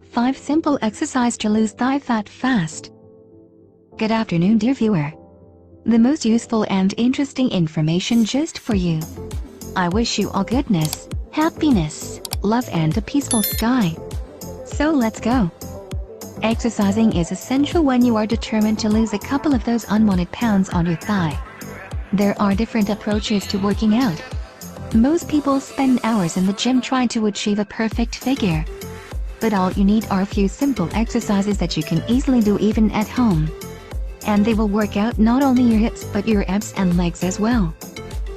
5 Simple Exercise to Lose Thigh Fat Fast. Good afternoon, dear viewer. The most useful and interesting information just for you. I wish you all goodness, happiness, love and a peaceful sky. So let's go. Exercising is essential when you are determined to lose a couple of those unwanted pounds on your thigh. There are different approaches to working out. Most people spend hours in the gym trying to achieve a perfect figure. But all you need are a few simple exercises that you can easily do even at home. And they will work out not only your hips but your abs and legs as well.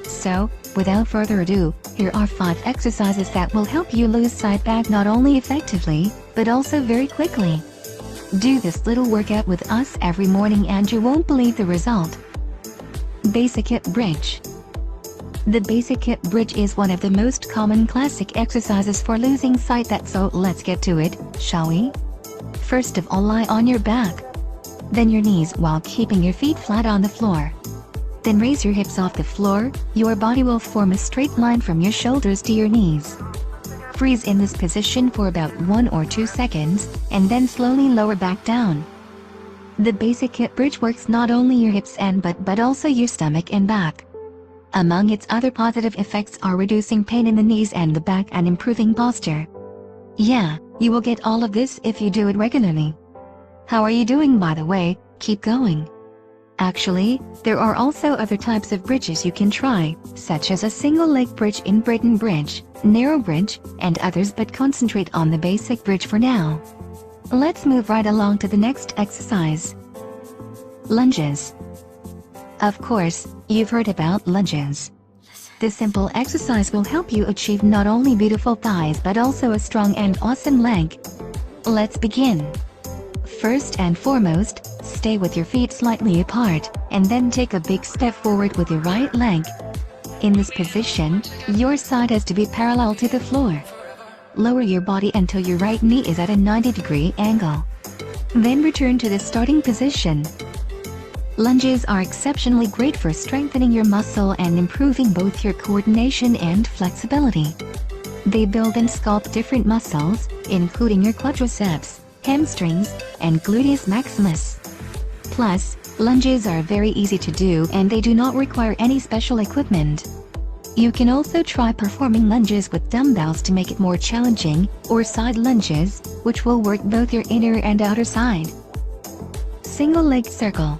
So, without further ado, here are 5 exercises that will help you lose side back not only effectively, but also very quickly. Do this little workout with us every morning and you won't believe the result. Basic hip bridge. The basic hip bridge is one of the most common classic exercises for losing side fat, so let's get to it, shall we? First of all, lie on your back. Then your knees while keeping your feet flat on the floor. Then raise your hips off the floor. Your body will form a straight line from your shoulders to your knees. Freeze in this position for about 1 or 2 seconds, and then slowly lower back down. The basic hip bridge works not only your hips and butt but also your stomach and back. Among its other positive effects are reducing pain in the knees and the back and improving posture. Yeah, you will get all of this if you do it regularly. How are you doing, by the way? Keep going. Actually, there are also other types of bridges you can try, such as a single leg bridge in Britain bridge, narrow bridge, and others, but concentrate on the basic bridge for now. Let's move right along to the next exercise. Lunges. Of course, you've heard about lunges. This simple exercise will help you achieve not only beautiful thighs but also a strong and awesome leg. Let's begin. First and foremost, stay with your feet slightly apart, and then take a big step forward with your right leg. In this position, your side has to be parallel to the floor. Lower your body until your right knee is at a 90-degree angle. Then return to the starting position. Lunges are exceptionally great for strengthening your muscle and improving both your coordination and flexibility. They build and sculpt different muscles, including your quadriceps, hamstrings, and gluteus maximus. Plus, lunges are very easy to do and they do not require any special equipment. You can also try performing lunges with dumbbells to make it more challenging, or side lunges, which will work both your inner and outer side. Single leg circle.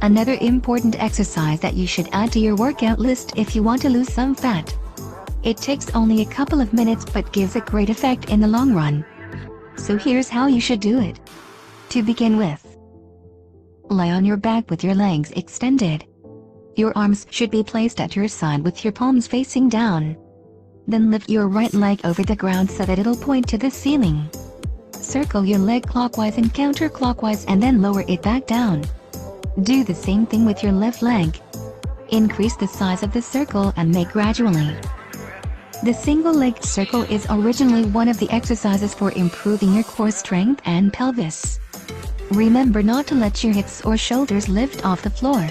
Another important exercise that you should add to your workout list if you want to lose some fat. It takes only a couple of minutes but gives a great effect in the long run. So here's how you should do it. To begin with, lie on your back with your legs extended. Your arms should be placed at your side with your palms facing down. Then lift your right leg over the ground so that it'll point to the ceiling. Circle your leg clockwise and counterclockwise and then lower it back down. Do the same thing with your left leg. Increase the size of the circle and make gradually. The single-legged circle is originally one of the exercises for improving your core strength and pelvis. Remember not to let your hips or shoulders lift off the floor.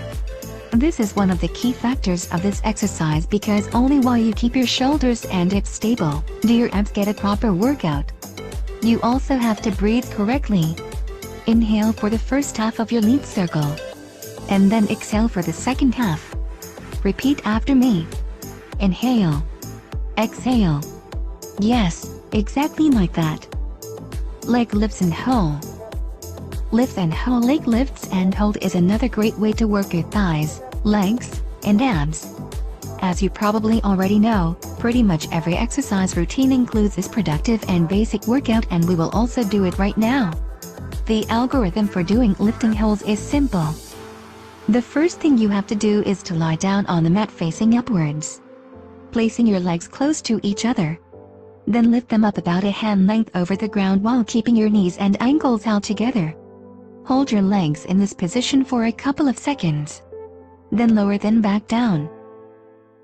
This is one of the key factors of this exercise because only while you keep your shoulders and hips stable, do your abs get a proper workout. You also have to breathe correctly. Inhale for the first half of your lead circle. And then exhale for the second half. Repeat after me. Inhale. Exhale. Yes, exactly like that. Leg lifts and hold. Lift and hold. Leg lifts and hold is another great way to work your thighs, legs, and abs. As you probably already know, pretty much every exercise routine includes this productive and basic workout, and we will also do it right now. The algorithm for doing lifting holds is simple. The first thing you have to do is to lie down on the mat facing upwards, placing your legs close to each other. Then lift them up about a hand length over the ground while keeping your knees and ankles out together. Hold your legs in this position for a couple of seconds. Then lower them back down.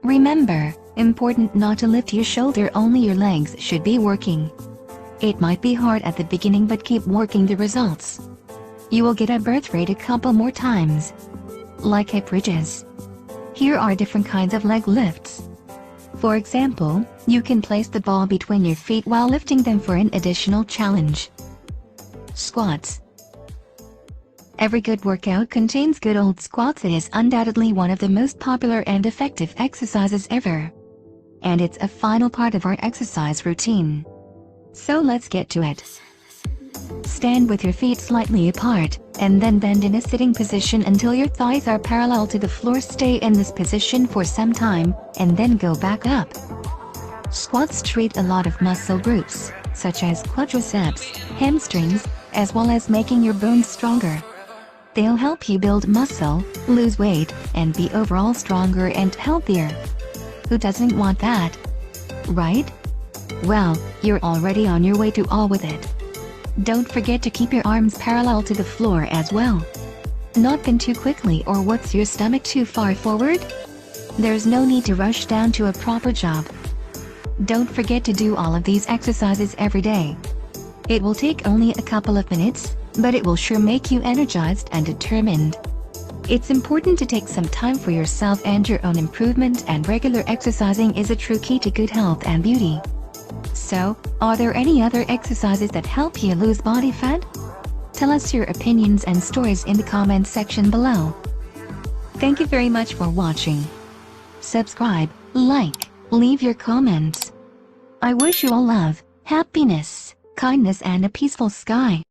Remember, important not to lift your shoulder, only your legs should be working. It might be hard at the beginning but keep working the results. You will get a birth rate a couple more times. Like hip bridges. Here are different kinds of leg lifts. For example, You can place the ball between your feet while lifting them for an additional challenge. Squats. Every good workout contains good old squats. It is undoubtedly one of the most popular and effective exercises ever. And it's a final part of our exercise routine. So let's get to it. Stand with your feet slightly apart, and then bend in a sitting position until your thighs are parallel to the floor. Stay in this position for some time, and then go back up. Squats treat a lot of muscle groups, such as quadriceps, hamstrings, as well as making your bones stronger. They'll help you build muscle, lose weight, and be overall stronger and healthier. Who doesn't want that? Right? Well, you're already on your way to all with it. Don't forget to keep your arms parallel to the floor as well. Not bend too quickly, or what's your stomach too far forward? There's no need to rush down to a proper job. Don't forget to do all of these exercises every day. It will take only a couple of minutes, but it will sure make you energized and determined. It's important to take some time for yourself and your own improvement, and regular exercising is a true key to good health and beauty. So, are there any other exercises that help you lose body fat? Tell us your opinions and stories in the comment section below. Thank you very much for watching. Subscribe, like, leave your comments. I wish you all love, happiness, kindness, and a peaceful sky.